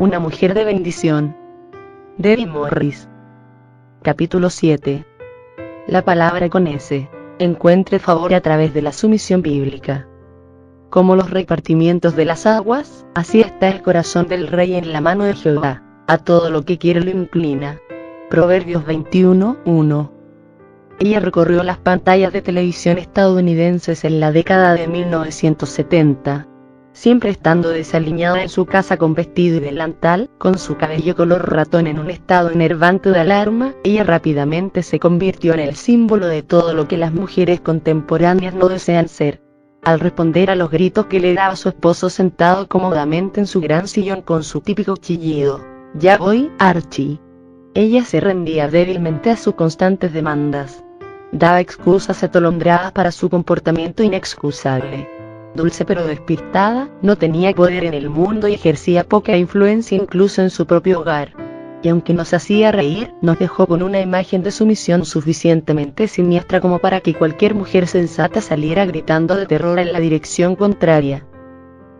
Una mujer de bendición. Debbie Morris. Capítulo 7. La palabra con S. Encuentre favor a través de la sumisión bíblica. Como los repartimientos de las aguas, así está el corazón del rey en la mano de Jehová. A todo lo que quiere lo inclina. Proverbios 21:1. Ella recorrió las pantallas de televisión estadounidenses en la década de 1970. Siempre estando desaliñada en su casa con vestido y delantal, con su cabello color ratón en un estado enervante de alarma, ella rápidamente se convirtió en el símbolo de todo lo que las mujeres contemporáneas no desean ser. Al responder a los gritos que le daba su esposo sentado cómodamente en su gran sillón con su típico chillido, "Ya voy, Archie", ella se rendía débilmente a sus constantes demandas. Daba excusas atolondradas para su comportamiento inexcusable. Dulce pero despistada, no tenía poder en el mundo y ejercía poca influencia incluso en su propio hogar. Y aunque nos hacía reír, nos dejó con una imagen de sumisión suficientemente siniestra como para que cualquier mujer sensata saliera gritando de terror en la dirección contraria.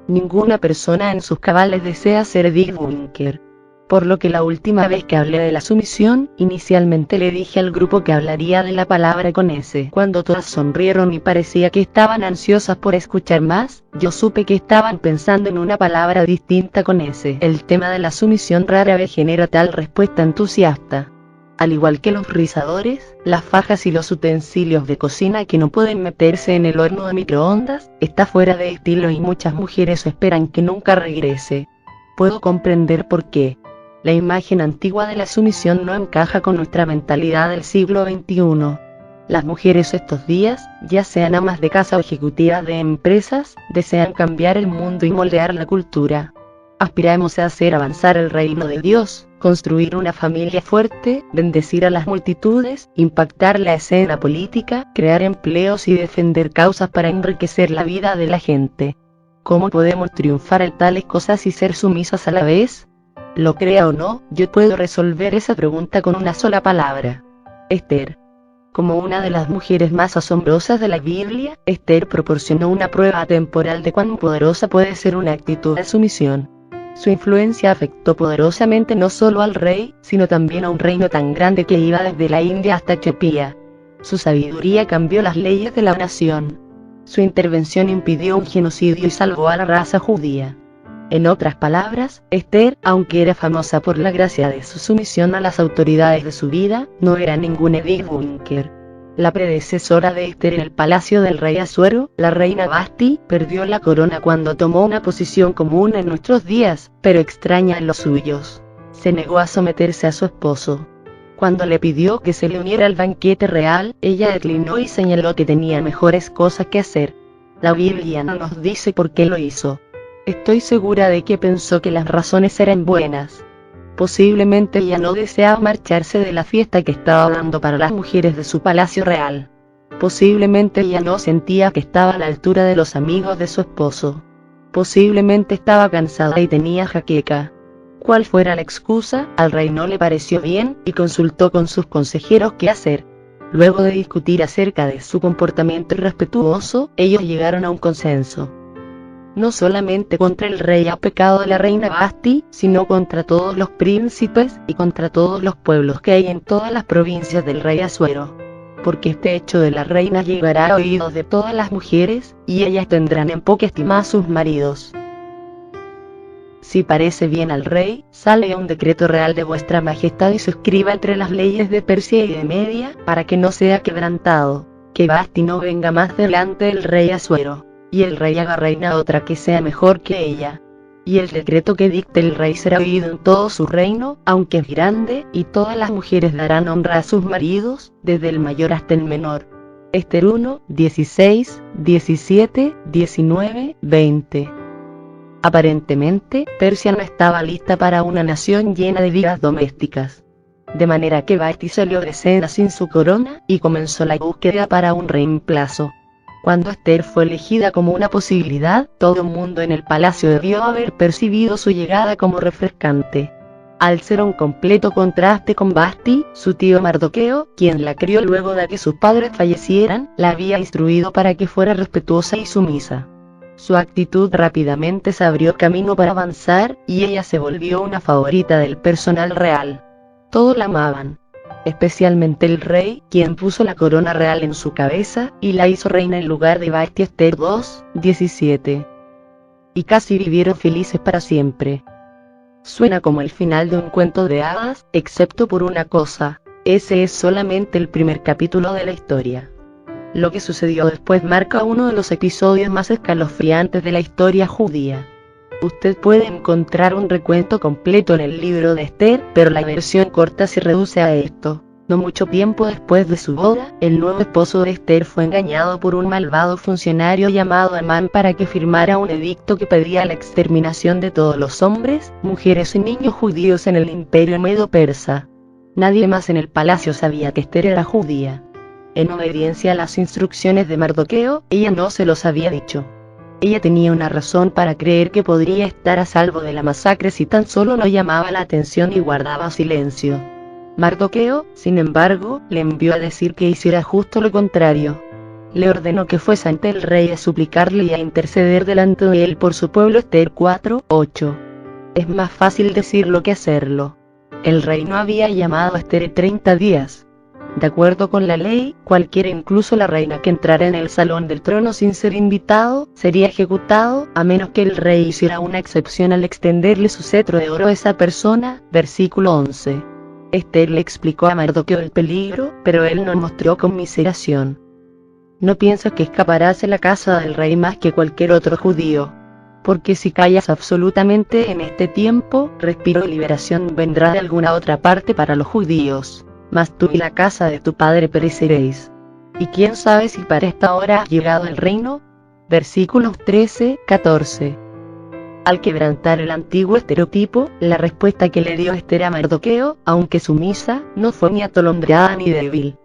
Ninguna persona en sus cabales desea ser Dick Bunker. Por lo que la última vez que hablé de la sumisión, inicialmente le dije al grupo que hablaría de la palabra con S. Cuando todas sonrieron y parecía que estaban ansiosas por escuchar más, yo supe que estaban pensando en una palabra distinta con S. El tema de la sumisión rara vez genera tal respuesta entusiasta. Al igual que los rizadores, las fajas y los utensilios de cocina que no pueden meterse en el horno de microondas, está fuera de estilo y muchas mujeres esperan que nunca regrese. Puedo comprender por qué. La imagen antigua de la sumisión no encaja con nuestra mentalidad del siglo XXI. Las mujeres estos días, ya sean amas de casa o ejecutivas de empresas, desean cambiar el mundo y moldear la cultura. Aspiramos a hacer avanzar el reino de Dios, construir una familia fuerte, bendecir a las multitudes, impactar la escena política, crear empleos y defender causas para enriquecer la vida de la gente. ¿Cómo podemos triunfar en tales cosas y ser sumisas a la vez? Lo crea o no, yo puedo resolver esa pregunta con una sola palabra: Esther. Como una de las mujeres más asombrosas de la Biblia, Esther proporcionó una prueba temporal de cuán poderosa puede ser una actitud de sumisión. Su influencia afectó poderosamente no solo al rey, sino también a un reino tan grande que iba desde la India hasta Etiopía. Su sabiduría cambió las leyes de la nación. Su intervención impidió un genocidio y salvó a la raza judía. En otras palabras, Esther, aunque era famosa por la gracia de su sumisión a las autoridades de su vida, no era ninguna Edith Bunker. La predecesora de Esther en el palacio del rey Asuero, la reina Vasti, perdió la corona cuando tomó una posición común en nuestros días, pero extraña en los suyos. Se negó a someterse a su esposo. Cuando le pidió que se le uniera al banquete real, ella declinó y señaló que tenía mejores cosas que hacer. La Biblia no nos dice por qué lo hizo. Estoy segura de que pensó que las razones eran buenas. Posiblemente ella no deseaba marcharse de la fiesta que estaba dando para las mujeres de su palacio real. Posiblemente ella no sentía que estaba a la altura de los amigos de su esposo. Posiblemente estaba cansada y tenía jaqueca. Cual fuera la excusa, al rey no le pareció bien y consultó con sus consejeros qué hacer. Luego de discutir acerca de su comportamiento irrespetuoso, ellos llegaron a un consenso. No solamente contra el rey ha pecado la reina Vasti, sino contra todos los príncipes y contra todos los pueblos que hay en todas las provincias del rey Asuero. Porque este hecho de la reina llegará a oídos de todas las mujeres, y ellas tendrán en poca estima a sus maridos. Si parece bien al rey, salga un decreto real de vuestra majestad y se escriba entre las leyes de Persia y de Media, para que no sea quebrantado, que Vasti no venga más delante del rey Asuero. Y el rey haga reina otra que sea mejor que ella. Y el decreto que dicte el rey será oído en todo su reino, aunque es grande, y todas las mujeres darán honra a sus maridos, desde el mayor hasta el menor. Esther 1, 16, 17, 19, 20. Aparentemente, Persia no estaba lista para una nación llena de divas domésticas. De manera que Vasti salió de escena sin su corona, y comenzó la búsqueda para un reemplazo. Cuando Esther fue elegida como una posibilidad, todo el mundo en el palacio debió haber percibido su llegada como refrescante. Al ser un completo contraste con Vasti, su tío Mardoqueo, quien la crió luego de que sus padres fallecieran, la había instruido para que fuera respetuosa y sumisa. Su actitud rápidamente se abrió camino para avanzar, y ella se volvió una favorita del personal real. Todos la amaban, especialmente el rey, quien puso la corona real en su cabeza, y la hizo reina en lugar de Vasti. Esther 2:17. Y casi vivieron felices para siempre. Suena como el final de un cuento de hadas, excepto por una cosa: ese es solamente el primer capítulo de la historia. Lo que sucedió después marca uno de los episodios más escalofriantes de la historia judía. Usted puede encontrar un recuento completo en el libro de Esther, pero la versión corta se reduce a esto. No mucho tiempo después de su boda, el nuevo esposo de Esther fue engañado por un malvado funcionario llamado Amán para que firmara un edicto que pedía la exterminación de todos los hombres, mujeres y niños judíos en el imperio medo-persa. Nadie más en el palacio sabía que Esther era judía. En obediencia a las instrucciones de Mardoqueo, ella no se los había dicho. Ella tenía una razón para creer que podría estar a salvo de la masacre si tan solo no llamaba la atención y guardaba silencio. Mardoqueo, sin embargo, le envió a decir que hiciera justo lo contrario. Le ordenó que fuese ante el rey a suplicarle y a interceder delante de él por su pueblo. Esther 4:8. Es más fácil decirlo que hacerlo. El rey no había llamado a Esther en 30 días. De acuerdo con la ley, cualquiera, incluso la reina, que entrara en el salón del trono sin ser invitado, sería ejecutado, a menos que el rey hiciera una excepción al extenderle su cetro de oro a esa persona. Versículo 11. Esther le explicó a Mardoqueo el peligro, pero él no mostró conmiseración. No piensas que escaparás de la casa del rey más que cualquier otro judío. Porque si callas absolutamente en este tiempo, respiro y liberación vendrá de alguna otra parte para los judíos. Mas tú y la casa de tu padre pereceréis. ¿Y quién sabe si para esta hora ha llegado el reino? Versículos 13-14. Al quebrantar el antiguo estereotipo, la respuesta que le dio Esther a Mardoqueo, aunque sumisa, no fue ni atolondrada ni débil.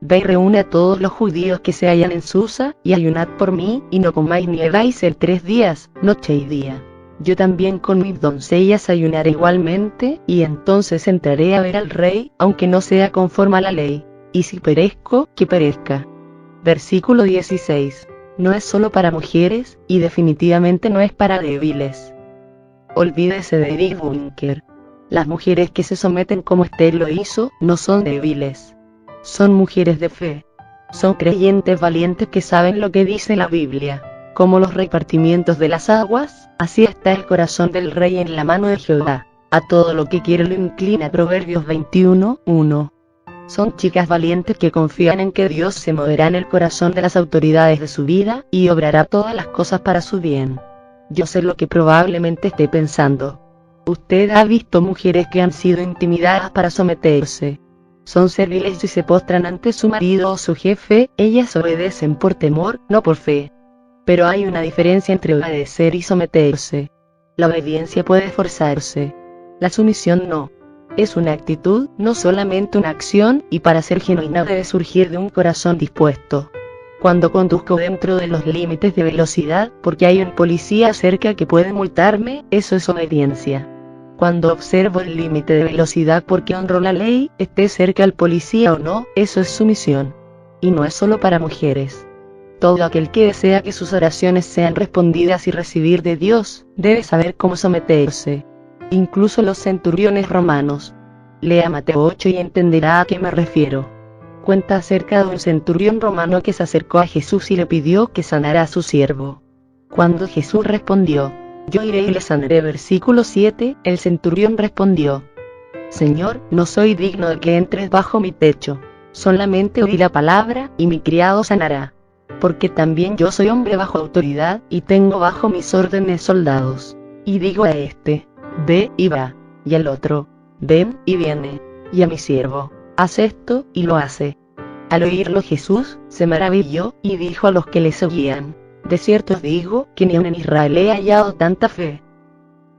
Ve y reúne a todos los judíos que se hallan en Susa, y ayunad por mí, y no comáis ni bebáis 3 días, noche y día. Yo también con mis doncellas ayunaré igualmente, y entonces entraré a ver al rey, aunque no sea conforme a la ley. Y si perezco, que perezca. Versículo 16. No es solo para mujeres, y definitivamente no es para débiles. Olvídese de Eric Bunker. Las mujeres que se someten como Esther lo hizo, no son débiles. Son mujeres de fe. Son creyentes valientes que saben lo que dice la Biblia. Como los repartimientos de las aguas, así está el corazón del rey en la mano de Jehová. A todo lo que quiere lo inclina. Proverbios 21:1. Son chicas valientes que confían en que Dios se moverá en el corazón de las autoridades de su vida, y obrará todas las cosas para su bien. Yo sé lo que probablemente esté pensando. Usted ha visto mujeres que han sido intimidadas para someterse. Son serviles y se postran ante su marido o su jefe. Ellas obedecen por temor, no por fe. Pero hay una diferencia entre obedecer y someterse. La obediencia puede forzarse. La sumisión no. Es una actitud, no solamente una acción, y para ser genuina debe surgir de un corazón dispuesto. Cuando conduzco dentro de los límites de velocidad, porque hay un policía cerca que puede multarme, eso es obediencia. Cuando observo el límite de velocidad porque honro la ley, esté cerca el policía o no, eso es sumisión. Y no es solo para mujeres. Todo aquel que desea que sus oraciones sean respondidas y recibir de Dios, debe saber cómo someterse. Incluso los centuriones romanos. Lea Mateo 8 y entenderá a qué me refiero. Cuenta acerca de un centurión romano que se acercó a Jesús y le pidió que sanara a su siervo. Cuando Jesús respondió: yo iré y le sanaré. Versículo 7, el centurión respondió: Señor, no soy digno de que entres bajo mi techo. Solamente oí la palabra, y mi criado sanará. Porque también yo soy hombre bajo autoridad, y tengo bajo mis órdenes soldados. Y digo a este: ve y va, y al otro: ven y viene, y a mi siervo: haz esto, y lo hace. Al oírlo Jesús se maravilló, y dijo a los que le seguían: de cierto os digo, que ni aun en Israel he hallado tanta fe.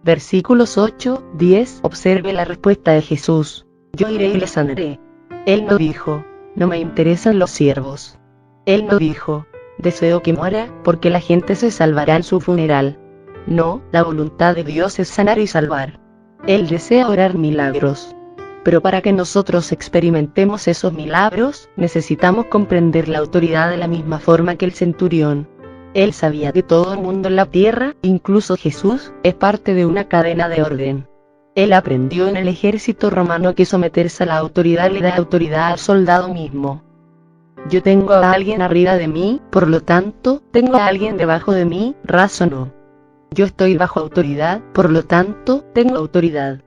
Versículos 8-10. Observe la respuesta de Jesús: yo iré y le sanaré. Él no dijo: no me interesan los siervos. Él no dijo: deseo que muera, porque la gente se salvará en su funeral. No, la voluntad de Dios es sanar y salvar. Él desea obrar milagros. Pero para que nosotros experimentemos esos milagros, necesitamos comprender la autoridad de la misma forma que el centurión. Él sabía que todo el mundo en la tierra, incluso Jesús, es parte de una cadena de orden. Él aprendió en el ejército romano que someterse a la autoridad le da autoridad al soldado mismo. Yo tengo a alguien arriba de mí, por lo tanto, tengo a alguien debajo de mí, razonó. Yo estoy bajo autoridad, por lo tanto, tengo autoridad.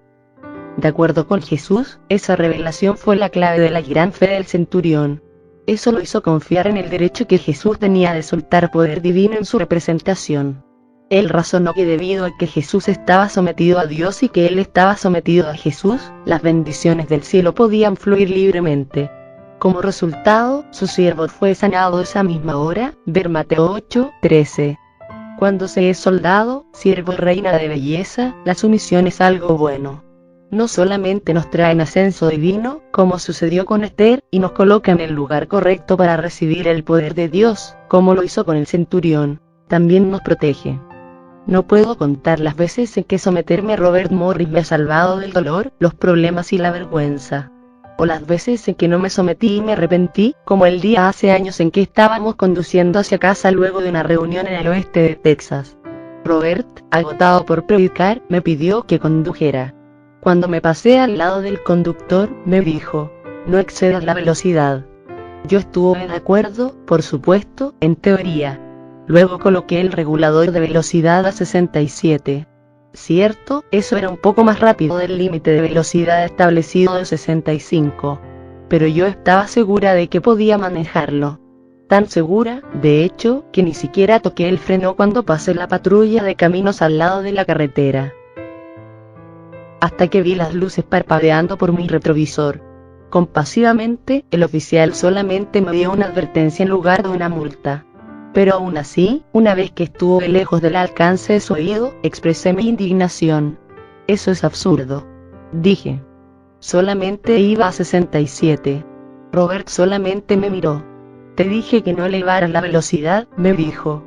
De acuerdo con Jesús, esa revelación fue la clave de la gran fe del centurión. Eso lo hizo confiar en el derecho que Jesús tenía de soltar poder divino en su representación. Él razonó que debido a que Jesús estaba sometido a Dios y que él estaba sometido a Jesús, las bendiciones del cielo podían fluir libremente. Como resultado, su siervo fue sanado esa misma hora, ver Mateo 8:13. Cuando se es soldado, siervo y reina de belleza, la sumisión es algo bueno. No solamente nos traen ascenso divino, como sucedió con Esther, y nos coloca en el lugar correcto para recibir el poder de Dios, como lo hizo con el centurión, también nos protege. No puedo contar las veces en que someterme a Robert Morris me ha salvado del dolor, los problemas y la vergüenza. O las veces en que no me sometí y me arrepentí, como el día hace años en que estábamos conduciendo hacia casa luego de una reunión en el oeste de Texas. Robert, agotado por predicar, me pidió que condujera. Cuando me pasé al lado del conductor, me dijo, no excedas la velocidad. Yo estuve de acuerdo, por supuesto, en teoría. Luego coloqué el regulador de velocidad a 67. Cierto, eso era un poco más rápido del límite de velocidad establecido de 65. Pero yo estaba segura de que podía manejarlo. Tan segura, de hecho, que ni siquiera toqué el freno cuando pasé la patrulla de caminos al lado de la carretera. Hasta que vi las luces parpadeando por mi retrovisor. Compasivamente, el oficial solamente me dio una advertencia en lugar de una multa. Pero aún así, una vez que estuve lejos del alcance de su oído, expresé mi indignación. Eso es absurdo, dije. Solamente iba a 67. Robert solamente me miró. Te dije que no elevaras la velocidad, me dijo.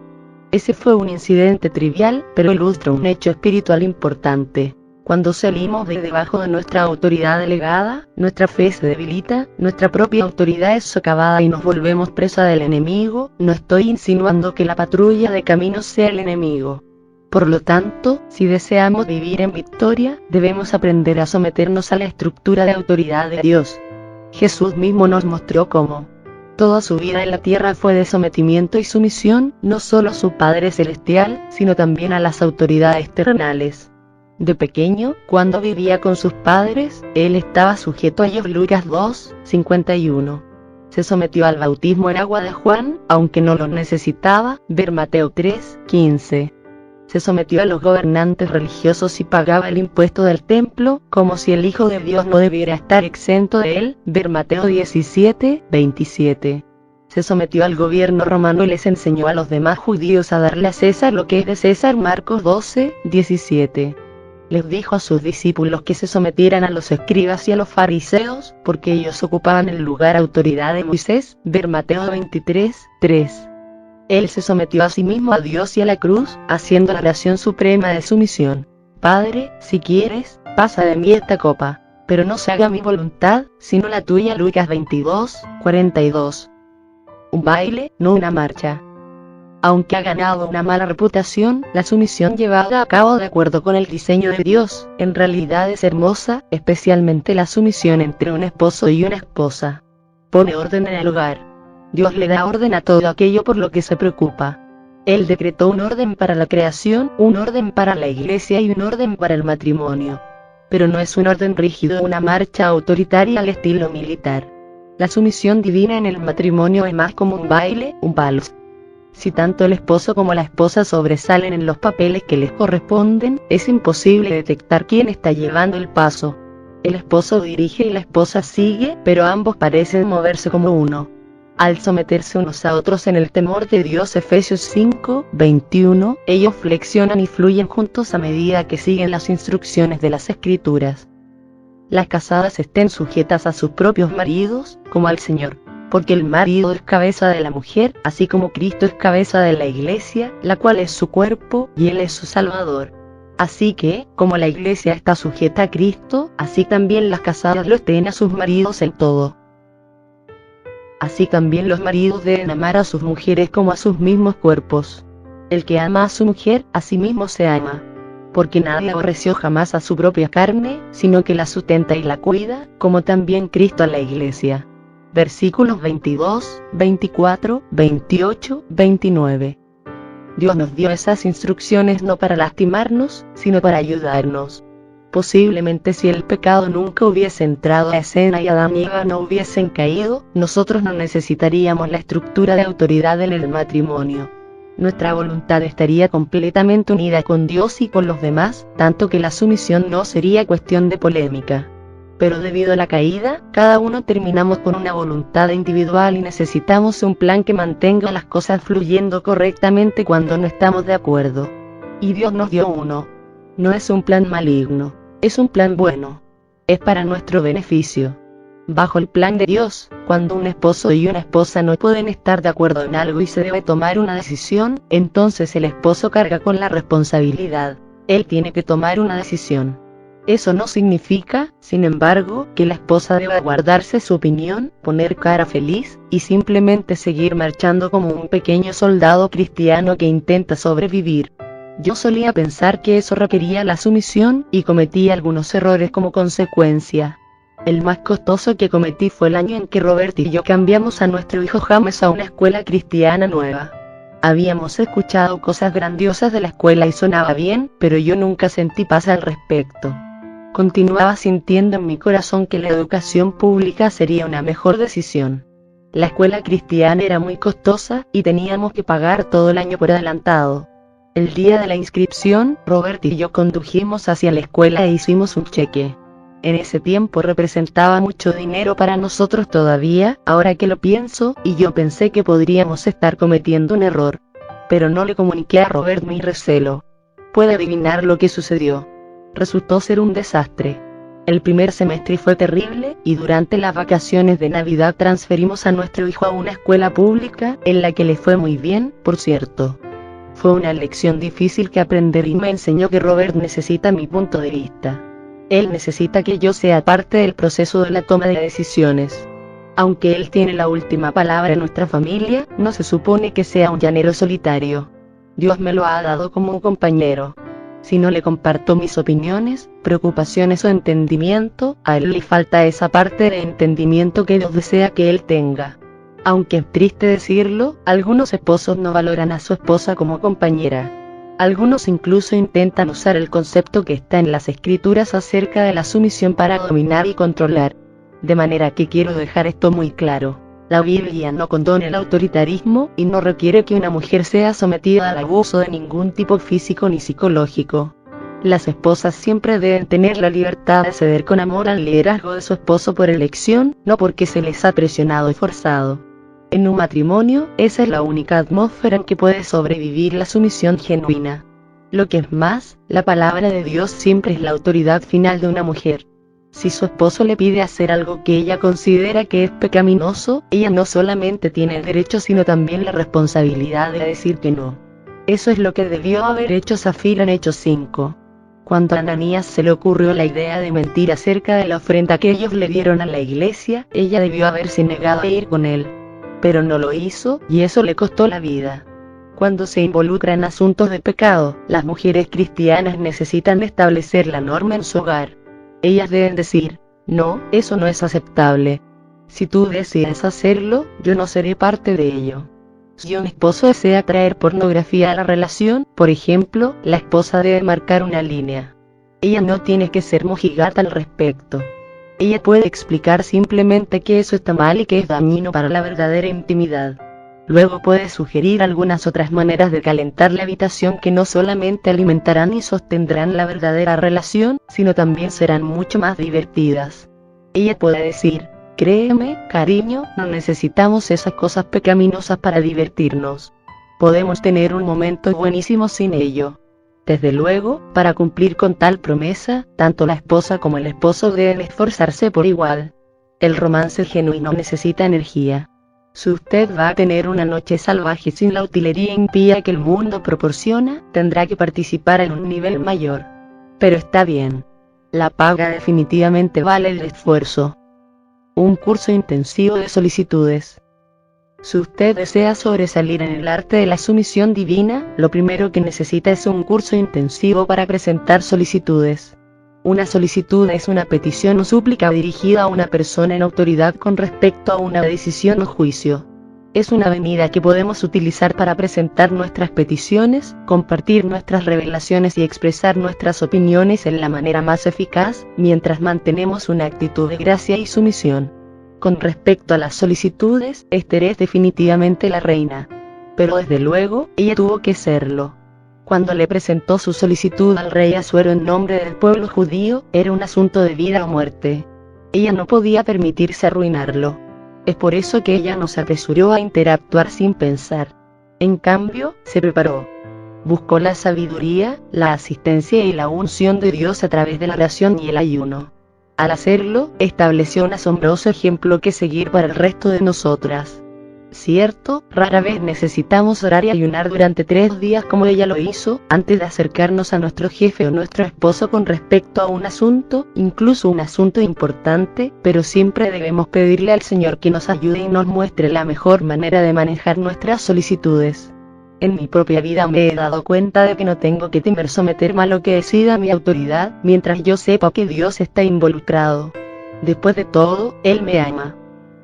Ese fue un incidente trivial, pero ilustra un hecho espiritual importante. Cuando salimos de debajo de nuestra autoridad delegada, nuestra fe se debilita, nuestra propia autoridad es socavada y nos volvemos presa del enemigo. No estoy insinuando que la patrulla de caminos sea el enemigo. Por lo tanto, si deseamos vivir en victoria, debemos aprender a someternos a la estructura de autoridad de Dios. Jesús mismo nos mostró cómo. Toda su vida en la tierra fue de sometimiento y sumisión, no solo a su Padre Celestial, sino también a las autoridades terrenales. De pequeño, cuando vivía con sus padres, él estaba sujeto a ellos. Lucas 2:51. Se sometió al bautismo en agua de Juan, aunque no lo necesitaba, ver Mateo 3:15. Se sometió a los gobernantes religiosos y pagaba el impuesto del templo, como si el Hijo de Dios no debiera estar exento de él, ver Mateo 17:27. Se sometió al gobierno romano y les enseñó a los demás judíos a darle a César lo que es de César. Marcos 12:17. Les dijo a sus discípulos que se sometieran a los escribas y a los fariseos, porque ellos ocupaban el lugar autoridad de Moisés, ver Mateo 23:3. Él se sometió a sí mismo a Dios y a la cruz, haciendo la oración suprema de sumisión. Padre, si quieres, pasa de mí esta copa, pero no se haga mi voluntad, sino la tuya. Lucas 22:42. Un baile, no una marcha. Aunque ha ganado una mala reputación, la sumisión llevada a cabo de acuerdo con el diseño de Dios, en realidad es hermosa, especialmente la sumisión entre un esposo y una esposa. Pone orden en el hogar. Dios le da orden a todo aquello por lo que se preocupa. Él decretó un orden para la creación, un orden para la iglesia y un orden para el matrimonio. Pero no es un orden rígido, una marcha autoritaria al estilo militar. La sumisión divina en el matrimonio es más como un baile, un vals. Si tanto el esposo como la esposa sobresalen en los papeles que les corresponden, es imposible detectar quién está llevando el paso. El esposo dirige y la esposa sigue, pero ambos parecen moverse como uno. Al someterse unos a otros en el temor de Dios, Efesios 5:21, ellos flexionan y fluyen juntos a medida que siguen las instrucciones de las Escrituras. Las casadas estén sujetas a sus propios maridos, como al Señor. Porque el marido es cabeza de la mujer, así como Cristo es cabeza de la iglesia, la cual es su cuerpo, y Él es su Salvador. Así que, como la iglesia está sujeta a Cristo, así también las casadas lo estén a sus maridos en todo. Así también los maridos deben amar a sus mujeres como a sus mismos cuerpos. El que ama a su mujer, a sí mismo se ama. Porque nadie aborreció jamás a su propia carne, sino que la sustenta y la cuida, como también Cristo a la iglesia. Versículos 22, 24, 28, 29. Dios nos dio esas instrucciones no para lastimarnos, sino para ayudarnos. Posiblemente si el pecado nunca hubiese entrado a escena y Adán y Eva no hubiesen caído, nosotros no necesitaríamos la estructura de autoridad en el matrimonio. Nuestra voluntad estaría completamente unida con Dios y con los demás, tanto que la sumisión no sería cuestión de polémica. Pero debido a la caída, cada uno terminamos con una voluntad individual y necesitamos un plan que mantenga las cosas fluyendo correctamente cuando no estamos de acuerdo. Y Dios nos dio uno. No es un plan maligno, es un plan bueno. Es para nuestro beneficio. Bajo el plan de Dios, cuando un esposo y una esposa no pueden estar de acuerdo en algo y se debe tomar una decisión, entonces el esposo carga con la responsabilidad. Él tiene que tomar una decisión. Eso no significa, sin embargo, que la esposa deba guardarse su opinión, poner cara feliz, y simplemente seguir marchando como un pequeño soldado cristiano que intenta sobrevivir. Yo solía pensar que eso requería la sumisión, y cometí algunos errores como consecuencia. El más costoso que cometí fue el año en que Robert y yo cambiamos a nuestro hijo James a una escuela cristiana nueva. Habíamos escuchado cosas grandiosas de la escuela y sonaba bien, pero yo nunca sentí paz al respecto. Continuaba sintiendo en mi corazón que la educación pública sería una mejor decisión. La escuela cristiana era muy costosa, y teníamos que pagar todo el año por adelantado. El día de la inscripción, Robert y yo condujimos hacia la escuela e hicimos un cheque. En ese tiempo representaba mucho dinero para nosotros todavía, ahora que lo pienso, y yo pensé que podríamos estar cometiendo un error. Pero no le comuniqué a Robert mi recelo. ¿Puede adivinar lo que sucedió? Resultó ser un desastre. El primer semestre fue terrible, y durante las vacaciones de Navidad transferimos a nuestro hijo a una escuela pública, en la que le fue muy bien, por cierto. Fue una lección difícil que aprender y me enseñó que Robert necesita mi punto de vista. Él necesita que yo sea parte del proceso de la toma de decisiones. Aunque él tiene la última palabra en nuestra familia, no se supone que sea un llanero solitario. Dios me lo ha dado como un compañero. Si no le comparto mis opiniones, preocupaciones o entendimiento, a él le falta esa parte de entendimiento que Dios desea que él tenga. Aunque es triste decirlo, algunos esposos no valoran a su esposa como compañera. Algunos incluso intentan usar el concepto que está en las escrituras acerca de la sumisión para dominar y controlar. De manera que quiero dejar esto muy claro. La Biblia no condona el autoritarismo, y no requiere que una mujer sea sometida al abuso de ningún tipo físico ni psicológico. Las esposas siempre deben tener la libertad de ceder con amor al liderazgo de su esposo por elección, no porque se les ha presionado y forzado. En un matrimonio, esa es la única atmósfera en que puede sobrevivir la sumisión genuina. Lo que es más, la palabra de Dios siempre es la autoridad final de una mujer. Si su esposo le pide hacer algo que ella considera que es pecaminoso, ella no solamente tiene el derecho sino también la responsabilidad de decir que no. Eso es lo que debió haber hecho Zafira en Hechos 5. Cuando a Ananías se le ocurrió la idea de mentir acerca de la ofrenda que ellos le dieron a la iglesia, ella debió haberse negado a ir con él. Pero no lo hizo, y eso le costó la vida. Cuando se involucra en asuntos de pecado, las mujeres cristianas necesitan establecer la norma en su hogar. Ellas deben decir, no, eso no es aceptable. Si tú decides hacerlo, yo no seré parte de ello. Si un esposo desea traer pornografía a la relación, por ejemplo, la esposa debe marcar una línea. Ella no tiene que ser mojigata al respecto. Ella puede explicar simplemente que eso está mal y que es dañino para la verdadera intimidad. Luego puede sugerir algunas otras maneras de calentar la habitación que no solamente alimentarán y sostendrán la verdadera relación, sino también serán mucho más divertidas. Ella puede decir, créeme, cariño, no necesitamos esas cosas pecaminosas para divertirnos. Podemos tener un momento buenísimo sin ello. Desde luego, para cumplir con tal promesa, tanto la esposa como el esposo deben esforzarse por igual. El romance genuino necesita energía. Si usted va a tener una noche salvaje sin la utilería impía que el mundo proporciona, tendrá que participar en un nivel mayor. Pero está bien. La paga definitivamente vale el esfuerzo. Un curso intensivo de solicitudes. Si usted desea sobresalir en el arte de la sumisión divina, lo primero que necesita es un curso intensivo para presentar solicitudes. Una solicitud es una petición o súplica dirigida a una persona en autoridad con respecto a una decisión o juicio. Es una avenida que podemos utilizar para presentar nuestras peticiones, compartir nuestras revelaciones y expresar nuestras opiniones en la manera más eficaz, mientras mantenemos una actitud de gracia y sumisión. Con respecto a las solicitudes, Esther es definitivamente la reina. Pero desde luego, ella tuvo que serlo. Cuando le presentó su solicitud al rey Asuero en nombre del pueblo judío, era un asunto de vida o muerte. Ella no podía permitirse arruinarlo. Es por eso que ella no se apresuró a interactuar sin pensar. En cambio, se preparó. Buscó la sabiduría, la asistencia y la unción de Dios a través de la oración y el ayuno. Al hacerlo, estableció un asombroso ejemplo que seguir para el resto de nosotras. Cierto, rara vez necesitamos orar y ayunar durante 3 días como ella lo hizo, antes de acercarnos a nuestro jefe o nuestro esposo con respecto a un asunto, incluso un asunto importante, pero siempre debemos pedirle al Señor que nos ayude y nos muestre la mejor manera de manejar nuestras solicitudes. En mi propia vida me he dado cuenta de que no tengo que temer someterme a lo que decida mi autoridad, mientras yo sepa que Dios está involucrado. Después de todo, Él me ama.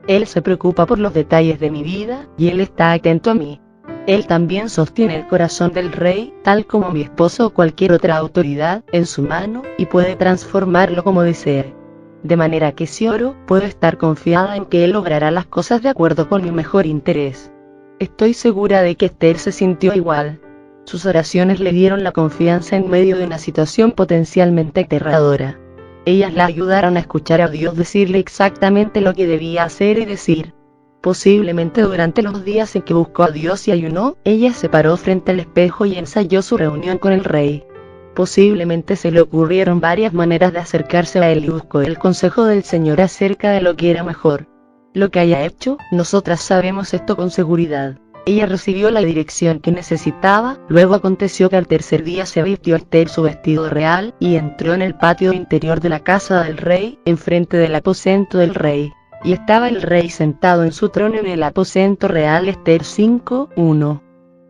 Él se preocupa por los detalles de mi vida, y Él está atento a mí. Él también sostiene el corazón del rey, tal como mi esposo o cualquier otra autoridad, en su mano, y puede transformarlo como desee. De manera que si oro, puedo estar confiada en que Él logrará las cosas de acuerdo con mi mejor interés. Estoy segura de que Esther se sintió igual. Sus oraciones le dieron la confianza en medio de una situación potencialmente aterradora. Ellas la ayudaron a escuchar a Dios decirle exactamente lo que debía hacer y decir. Posiblemente durante los días en que buscó a Dios y ayunó, ella se paró frente al espejo y ensayó su reunión con el rey. Posiblemente se le ocurrieron varias maneras de acercarse a él y buscó el consejo del Señor acerca de lo que era mejor. Lo que haya hecho, nosotras sabemos esto con seguridad. Ella recibió la dirección que necesitaba. Luego aconteció que al tercer día se vistió Esther su vestido real, y entró en el patio interior de la casa del rey, enfrente del aposento del rey. Y estaba el rey sentado en su trono en el aposento real. Esther 5:1.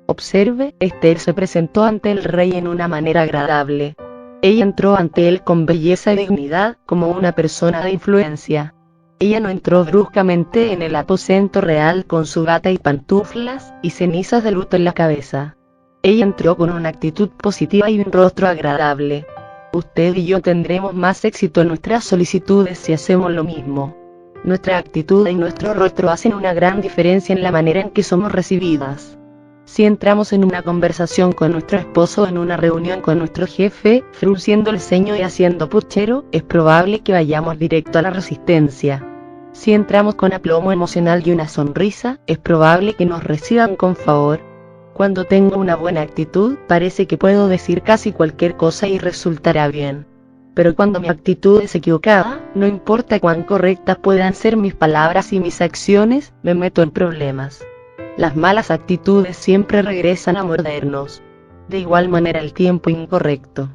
Observe, Esther se presentó ante el rey en una manera agradable. Ella entró ante él con belleza y dignidad, como una persona de influencia. Ella no entró bruscamente en el aposento real con su bata y pantuflas, y cenizas de luto en la cabeza. Ella entró con una actitud positiva y un rostro agradable. Usted y yo tendremos más éxito en nuestras solicitudes si hacemos lo mismo. Nuestra actitud y nuestro rostro hacen una gran diferencia en la manera en que somos recibidas. Si entramos en una conversación con nuestro esposo o en una reunión con nuestro jefe, frunciendo el ceño y haciendo puchero, es probable que vayamos directo a la resistencia. Si entramos con aplomo emocional y una sonrisa, es probable que nos reciban con favor. Cuando tengo una buena actitud, parece que puedo decir casi cualquier cosa y resultará bien. Pero cuando mi actitud es equivocada, no importa cuán correctas puedan ser mis palabras y mis acciones, me meto en problemas. Las malas actitudes siempre regresan a mordernos. De igual manera el tiempo incorrecto.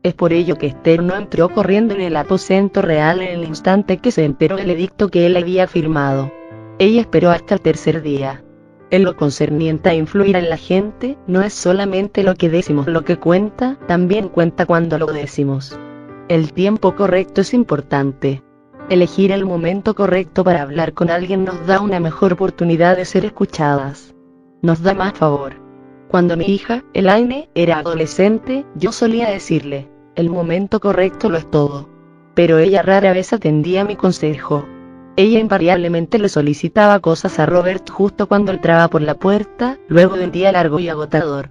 Es por ello que Esther no entró corriendo en el aposento real en el instante que se enteró del edicto que él había firmado. Ella esperó hasta el tercer día. En lo concerniente a influir en la gente, no es solamente lo que decimos lo que cuenta, también cuenta cuando lo decimos. El tiempo correcto es importante. Elegir el momento correcto para hablar con alguien nos da una mejor oportunidad de ser escuchadas. Nos da más favor. Cuando mi hija, Elaine, era adolescente, yo solía decirle, el momento correcto lo es todo. Pero ella rara vez atendía mi consejo. Ella invariablemente le solicitaba cosas a Robert justo cuando entraba por la puerta, luego de un día largo y agotador.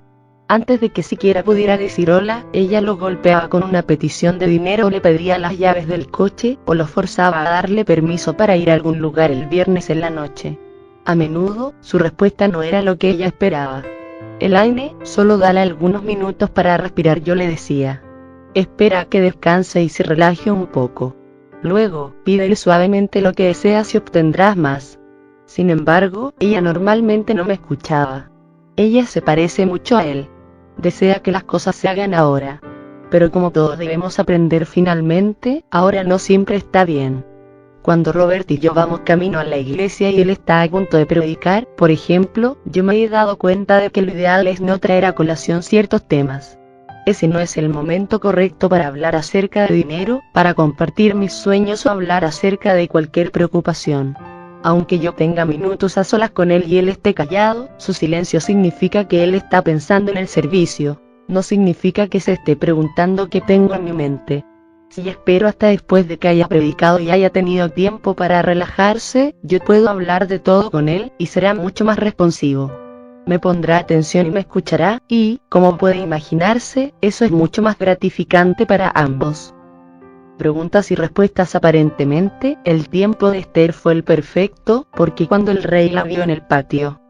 Antes de que siquiera pudiera decir hola, ella lo golpeaba con una petición de dinero o le pedía las llaves del coche, o lo forzaba a darle permiso para ir a algún lugar el viernes en la noche. A menudo, su respuesta no era lo que ella esperaba. Elaine, solo dale algunos minutos para respirar, yo le decía. Espera a que descanse y se relaje un poco. Luego, pídele suavemente lo que deseas y obtendrás más. Sin embargo, ella normalmente no me escuchaba. Ella se parece mucho a él. Desea que las cosas se hagan ahora. Pero como todos debemos aprender finalmente, ahora no siempre está bien. Cuando Robert y yo vamos camino a la iglesia y él está a punto de predicar, por ejemplo, yo me he dado cuenta de que lo ideal es no traer a colación ciertos temas. Ese no es el momento correcto para hablar acerca de dinero, para compartir mis sueños o hablar acerca de cualquier preocupación. Aunque yo tenga minutos a solas con él y él esté callado, su silencio significa que él está pensando en el servicio. No significa que se esté preguntando qué tengo en mi mente. Si espero hasta después de que haya predicado y haya tenido tiempo para relajarse, yo puedo hablar de todo con él y será mucho más responsivo. Me pondrá atención y me escuchará, y, como puede imaginarse, eso es mucho más gratificante para ambos. Preguntas y respuestas. Aparentemente, el tiempo de Esther fue el perfecto, porque cuando el rey la vio en el patio,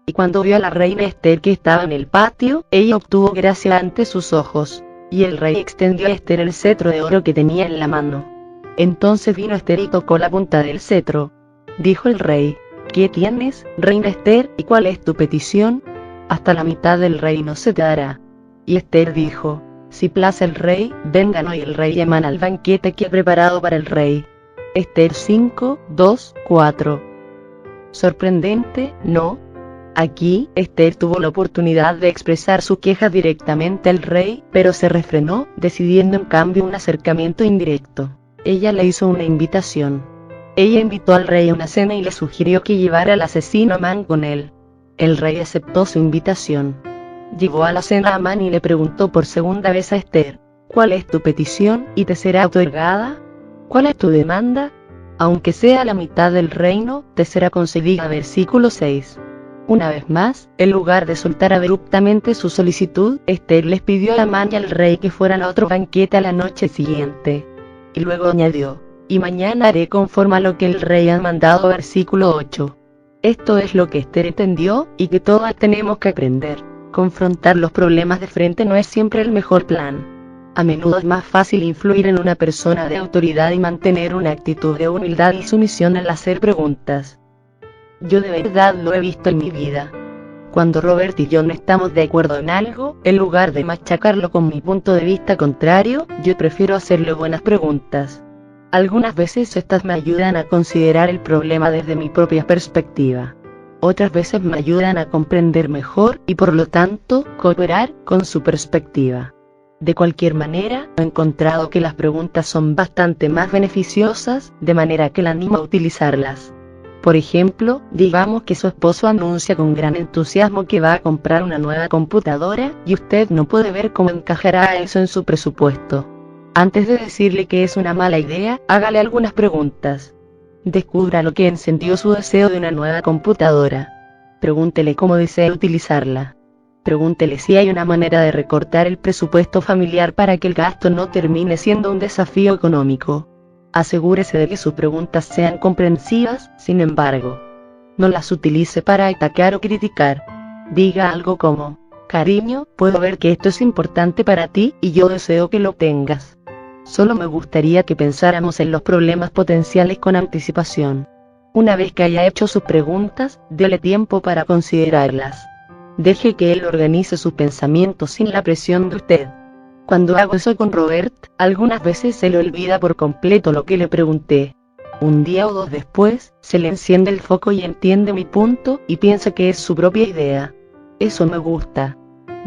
y cuando vio a la reina Esther que estaba en el patio, ella obtuvo gracia ante sus ojos. Y el rey extendió a Esther el cetro de oro que tenía en la mano. Entonces vino Esther y tocó la punta del cetro. Dijo el rey: ¿Qué tienes, reina Esther, y cuál es tu petición? Hasta la mitad del reino se te dará. Y Esther dijo: Si place el rey, vengan hoy el rey y Amán al banquete que he preparado para el rey. Esther 5, 2, 4. Sorprendente, ¿no? Aquí, Esther tuvo la oportunidad de expresar su queja directamente al rey, pero se refrenó, decidiendo en cambio un acercamiento indirecto. Ella le hizo una invitación. Ella invitó al rey a una cena y le sugirió que llevara al asesino Amán con él. El rey aceptó su invitación. Llevó a la cena a Amán y le preguntó por segunda vez a Esther: ¿Cuál es tu petición, y te será otorgada? ¿Cuál es tu demanda? Aunque sea la mitad del reino, te será concedida. Versículo 6. Una vez más, en lugar de soltar abruptamente su solicitud, Esther les pidió a Amán y al rey que fueran a otro banquete a la noche siguiente. Y luego añadió: y mañana haré conforme a lo que el rey ha mandado. Versículo 8. Esto es lo que Esther entendió, y que todas tenemos que aprender. Confrontar los problemas de frente no es siempre el mejor plan. A menudo es más fácil influir en una persona de autoridad y mantener una actitud de humildad y sumisión al hacer preguntas. Yo de verdad lo he visto en mi vida. Cuando Robert y yo no estamos de acuerdo en algo, en lugar de machacarlo con mi punto de vista contrario, yo prefiero hacerle buenas preguntas. Algunas veces estas me ayudan a considerar el problema desde mi propia perspectiva. Otras veces me ayudan a comprender mejor y por lo tanto, cooperar con su perspectiva. De cualquier manera, he encontrado que las preguntas son bastante más beneficiosas, de manera que la animo a utilizarlas. Por ejemplo, digamos que su esposo anuncia con gran entusiasmo que va a comprar una nueva computadora, y usted no puede ver cómo encajará eso en su presupuesto. Antes de decirle que es una mala idea, hágale algunas preguntas. Descubra lo que encendió su deseo de una nueva computadora. Pregúntele cómo desea utilizarla. Pregúntele si hay una manera de recortar el presupuesto familiar para que el gasto no termine siendo un desafío económico. Asegúrese de que sus preguntas sean comprensivas, sin embargo. No las utilice para atacar o criticar. Diga algo como: cariño, puedo ver que esto es importante para ti, y yo deseo que lo tengas. Solo me gustaría que pensáramos en los problemas potenciales con anticipación. Una vez que haya hecho sus preguntas, dele tiempo para considerarlas. Deje que él organice sus pensamientos sin la presión de usted. Cuando hago eso con Robert, algunas veces se le olvida por completo lo que le pregunté. Un día o dos después, se le enciende el foco y entiende mi punto, y piensa que es su propia idea. Eso me gusta.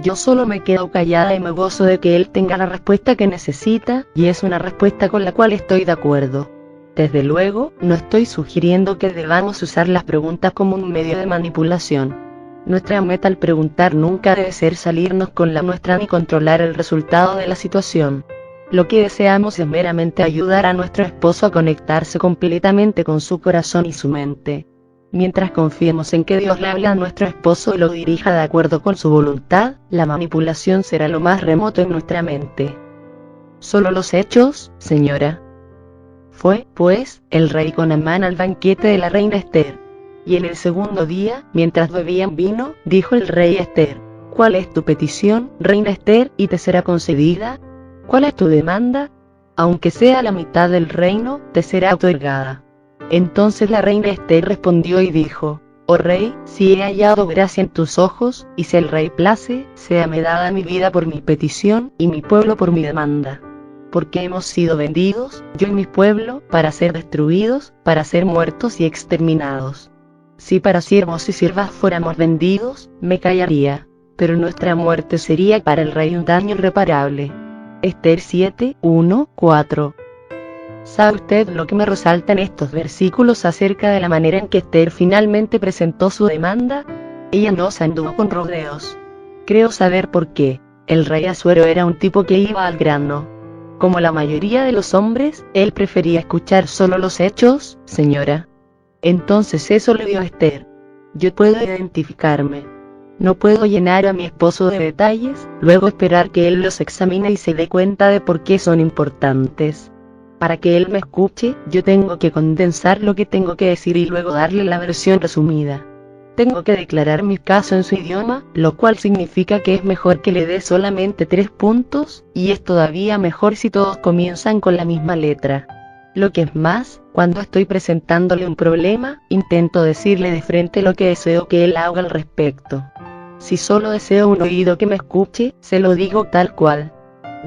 Yo solo me quedo callada y me gozo de que él tenga la respuesta que necesita, y es una respuesta con la cual estoy de acuerdo. Desde luego, no estoy sugiriendo que debamos usar las preguntas como un medio de manipulación. Nuestra meta al preguntar nunca debe ser salirnos con la nuestra ni controlar el resultado de la situación. Lo que deseamos es meramente ayudar a nuestro esposo a conectarse completamente con su corazón y su mente. Mientras confiemos en que Dios le hable a nuestro esposo y lo dirija de acuerdo con su voluntad, la manipulación será lo más remoto en nuestra mente. Solo los hechos, señora. Fue, pues, el rey con Amán al banquete de la reina Esther. Y en el segundo día, mientras bebían vino, dijo el rey a Esther: ¿Cuál es tu petición, reina Esther, y te será concedida? ¿Cuál es tu demanda? Aunque sea la mitad del reino, te será otorgada. Entonces la reina Esther respondió y dijo: Oh rey, si he hallado gracia en tus ojos, y si el rey place, séame dada mi vida por mi petición, y mi pueblo por mi demanda. porque hemos sido vendidos, yo y mi pueblo, para ser destruidos, para ser muertos y exterminados. Si para siervos y siervas fuéramos vendidos, me callaría, pero nuestra muerte sería para el rey un daño irreparable. Ester 7, 1, 4. ¿Sabe usted lo que me resalta en estos versículos acerca de la manera en que Ester finalmente presentó su demanda? Ella no se anduvo con rodeos. Creo saber por qué. El rey Asuero era un tipo que iba al grano. Como la mayoría de los hombres, él prefería escuchar solo los hechos, señora. Entonces eso le dio a Ester. Yo puedo identificarme. No puedo llenar a mi esposo de detalles, luego esperar que él los examine y se dé cuenta de por qué son importantes. Para que él me escuche, yo tengo que condensar lo que tengo que decir y luego darle la versión resumida. Tengo que declarar mi caso en su idioma, lo cual significa que es mejor que le dé solamente 3 puntos, y es todavía mejor si todos comienzan con la misma letra. Lo que es más, cuando estoy presentándole un problema, intento decirle de frente lo que deseo que él haga al respecto. Si solo deseo un oído que me escuche, se lo digo tal cual.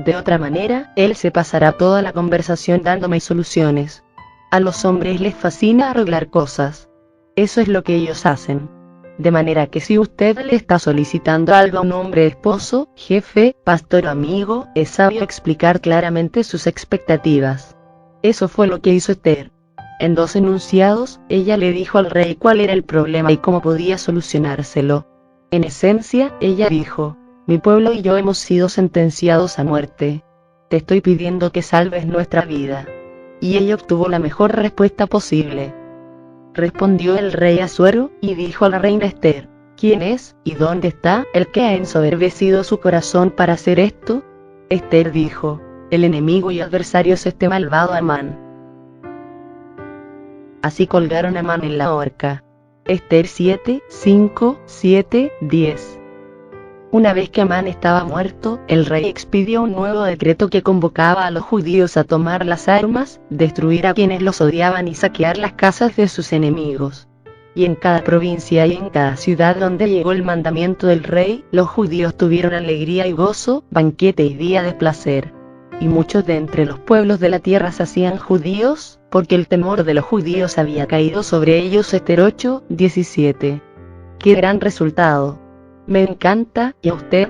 De otra manera, él se pasará toda la conversación dándome soluciones. A los hombres les fascina arreglar cosas. Eso es lo que ellos hacen. De manera que si usted le está solicitando algo a un hombre esposo, jefe, pastor o amigo, es sabio explicar claramente sus expectativas. Eso fue lo que hizo Ester. En 2 enunciados, ella le dijo al rey cuál era el problema y cómo podía solucionárselo. En esencia, ella dijo: mi pueblo y yo hemos sido sentenciados a muerte. Te estoy pidiendo que salves nuestra vida. Y ella obtuvo la mejor respuesta posible. Respondió el rey Asuero, y dijo a la reina Ester: ¿quién es, y dónde está, el que ha ensoberbecido su corazón para hacer esto? Ester dijo: el enemigo y adversario es este malvado Amán. Así colgaron a Amán en la horca. Ester 7, 5, 7, 10. Una vez que Amán estaba muerto, el rey expidió un nuevo decreto que convocaba a los judíos a tomar las armas, destruir a quienes los odiaban y saquear las casas de sus enemigos. Y en cada provincia y en cada ciudad donde llegó el mandamiento del rey, los judíos tuvieron alegría y gozo, banquete y día de placer. Y muchos de entre los pueblos de la tierra se hacían judíos, porque el temor de los judíos había caído sobre ellos. Ester 8, 17. ¡Qué gran resultado! Me encanta, ¿y a usted?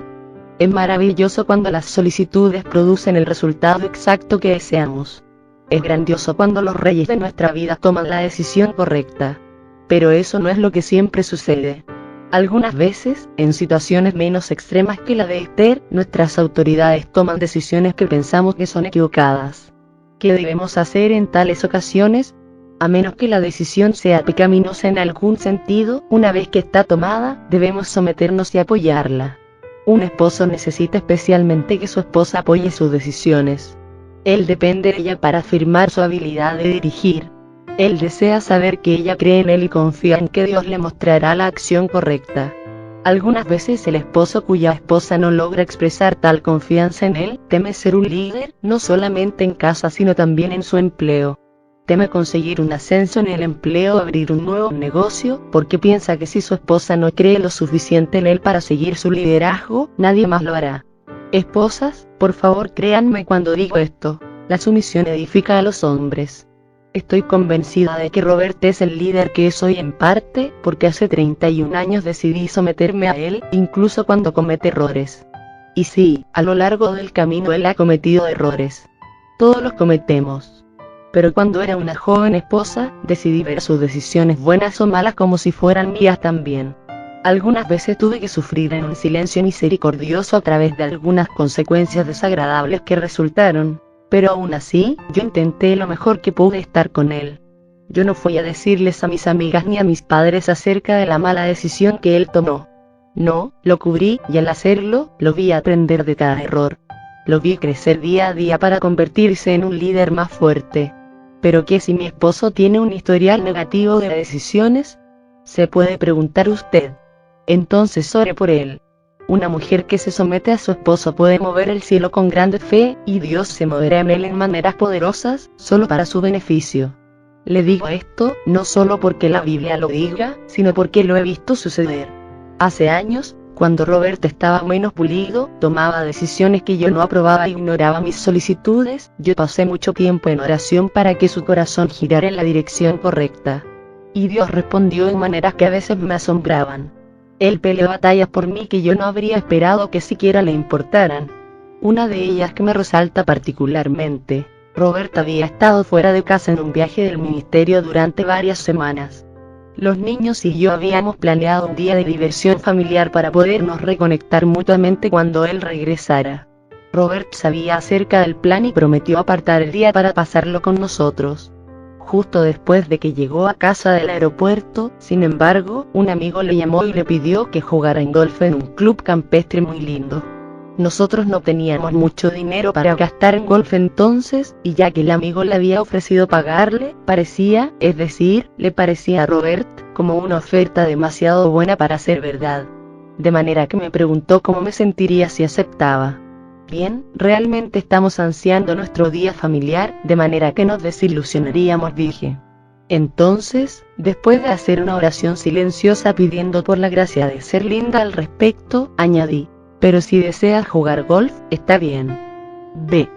Es maravilloso cuando las solicitudes producen el resultado exacto que deseamos. Es grandioso cuando los reyes de nuestra vida toman la decisión correcta. Pero eso no es lo que siempre sucede. Algunas veces, en situaciones menos extremas que la de Ester, nuestras autoridades toman decisiones que pensamos que son equivocadas. ¿Qué debemos hacer en tales ocasiones? A menos que la decisión sea pecaminosa en algún sentido, una vez que está tomada, debemos someternos y apoyarla. Un esposo necesita especialmente que su esposa apoye sus decisiones. Él depende de ella para afirmar su habilidad de dirigir. Él desea saber que ella cree en él y confía en que Dios le mostrará la acción correcta. Algunas veces el esposo cuya esposa no logra expresar tal confianza en él, teme ser un líder, no solamente en casa sino también en su empleo. Teme conseguir un ascenso en el empleo o abrir un nuevo negocio, porque piensa que si su esposa no cree lo suficiente en él para seguir su liderazgo, nadie más lo hará. Esposas, por favor créanme cuando digo esto, la sumisión edifica a los hombres. Estoy convencida de que Robert es el líder que es hoy en parte, porque hace 31 años decidí someterme a él, incluso cuando comete errores. Y sí, a lo largo del camino él ha cometido errores. Todos los cometemos. Pero cuando era una joven esposa, decidí ver sus decisiones buenas o malas como si fueran mías también. Algunas veces tuve que sufrir en un silencio misericordioso a través de algunas consecuencias desagradables que resultaron, pero aún así, yo intenté lo mejor que pude estar con él. Yo no fui a decirles a mis amigas ni a mis padres acerca de la mala decisión que él tomó. No, lo cubrí, y al hacerlo, lo vi aprender de cada error. Lo vi crecer día a día para convertirse en un líder más fuerte. ¿Pero qué si mi esposo tiene un historial negativo de decisiones? Se puede preguntar usted. Entonces ore por él. Una mujer que se somete a su esposo puede mover el cielo con grande fe, y Dios se moverá en él en maneras poderosas, solo para su beneficio. Le digo esto, no solo porque la Biblia lo diga, sino porque lo he visto suceder. Hace años, Cuando Robert estaba menos pulido, tomaba decisiones que yo no aprobaba e ignoraba mis solicitudes, yo pasé mucho tiempo en oración para que su corazón girara en la dirección correcta. Y Dios respondió en maneras que a veces me asombraban. Él peleó batallas por mí que yo no habría esperado que siquiera le importaran. Una de ellas que me resalta particularmente: Robert había estado fuera de casa en un viaje del ministerio durante varias semanas. Los niños y yo habíamos planeado un día de diversión familiar para podernos reconectar mutuamente cuando él regresara. Robert sabía acerca del plan y prometió apartar el día para pasarlo con nosotros. Justo después de que llegó a casa del aeropuerto, sin embargo, un amigo le llamó y le pidió que jugara en golf en un club campestre muy lindo. Nosotros no teníamos mucho dinero para gastar en golf entonces, y ya que el amigo le había ofrecido pagarle, le parecía a Robert como una oferta demasiado buena para ser verdad. De manera que me preguntó cómo me sentiría si aceptaba. Bien, realmente estamos ansiando nuestro día familiar, de manera que nos desilusionaríamos, dije. Entonces, después de hacer una oración silenciosa pidiendo por la gracia de ser linda al respecto, añadí: pero si deseas jugar golf, está bien. B.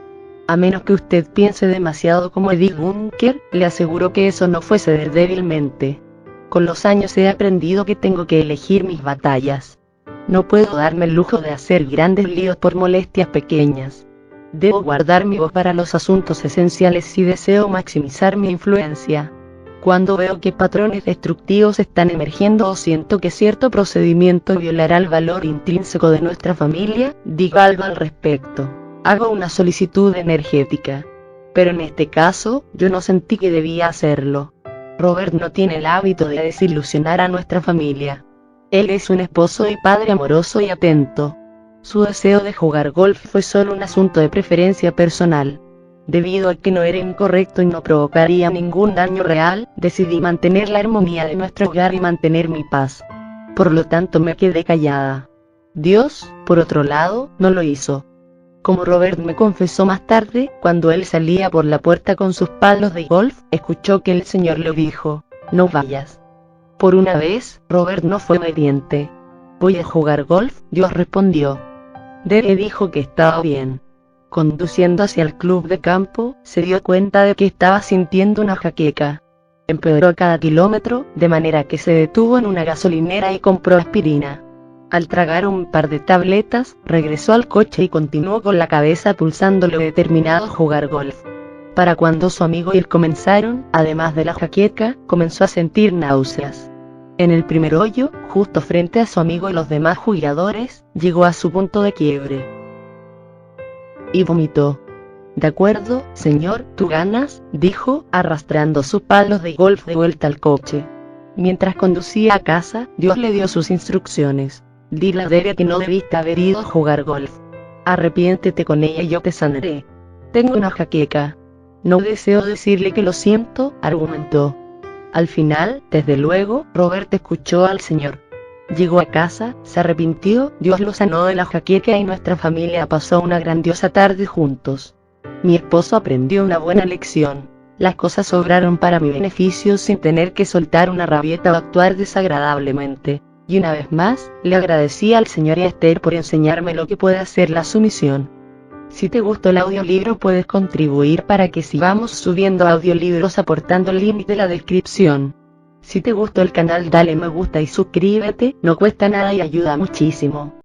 A menos que usted piense demasiado como Eddie Bunker, le aseguro que eso no fue ceder débilmente. Con los años he aprendido que tengo que elegir mis batallas. No puedo darme el lujo de hacer grandes líos por molestias pequeñas. Debo guardar mi voz para los asuntos esenciales si deseo maximizar mi influencia. Cuando veo que patrones destructivos están emergiendo o siento que cierto procedimiento violará el valor intrínseco de nuestra familia, digo algo al respecto. Hago una solicitud energética. Pero en este caso, yo no sentí que debía hacerlo. Robert no tiene el hábito de desilusionar a nuestra familia. Él es un esposo y padre amoroso y atento. Su deseo de jugar golf fue solo un asunto de preferencia personal. Debido a que no era incorrecto y no provocaría ningún daño real, decidí mantener la armonía de nuestro hogar y mantener mi paz. Por lo tanto me quedé callada. Dios, por otro lado, no lo hizo. Como Robert me confesó más tarde, cuando él salía por la puerta con sus palos de golf, escuchó que el Señor le dijo: no vayas. Por una vez, Robert no fue obediente. ¿Voy a jugar golf?, Dios respondió. Dele dijo que estaba bien. Conduciendo hacia el club de campo, se dio cuenta de que estaba sintiendo una jaqueca. Empeoró cada kilómetro, de manera que se detuvo en una gasolinera y compró aspirina. Al tragar un par de tabletas, regresó al coche y continuó con la cabeza pulsándole determinado a jugar golf. Para cuando su amigo y él comenzaron, además de la jaqueca, comenzó a sentir náuseas. En el primer hoyo, justo frente a su amigo y los demás jugadores, llegó a su punto de quiebre. Y vomitó. «De acuerdo, señor, tú ganas», dijo, arrastrando sus palos de golf de vuelta al coche. Mientras conducía a casa, Dios le dio sus instrucciones. Dile a Debbie que no debiste haber ido a jugar golf. Arrepiéntete con ella y yo te sanaré. Tengo una jaqueca. No deseo decirle que lo siento, argumentó. Al final, desde luego, Robert escuchó al Señor. Llegó a casa, se arrepintió, Dios lo sanó de la jaqueca y nuestra familia pasó una grandiosa tarde juntos. Mi esposo aprendió una buena lección. Las cosas obraron para mi beneficio sin tener que soltar una rabieta o actuar desagradablemente. Y una vez más, le agradecí al Señor y a Esther por enseñarme lo que puede hacer la sumisión. Si te gustó el audiolibro, puedes contribuir para que sigamos subiendo audiolibros aportando el link de la descripción. Si te gustó el canal, dale me gusta y suscríbete, no cuesta nada y ayuda muchísimo.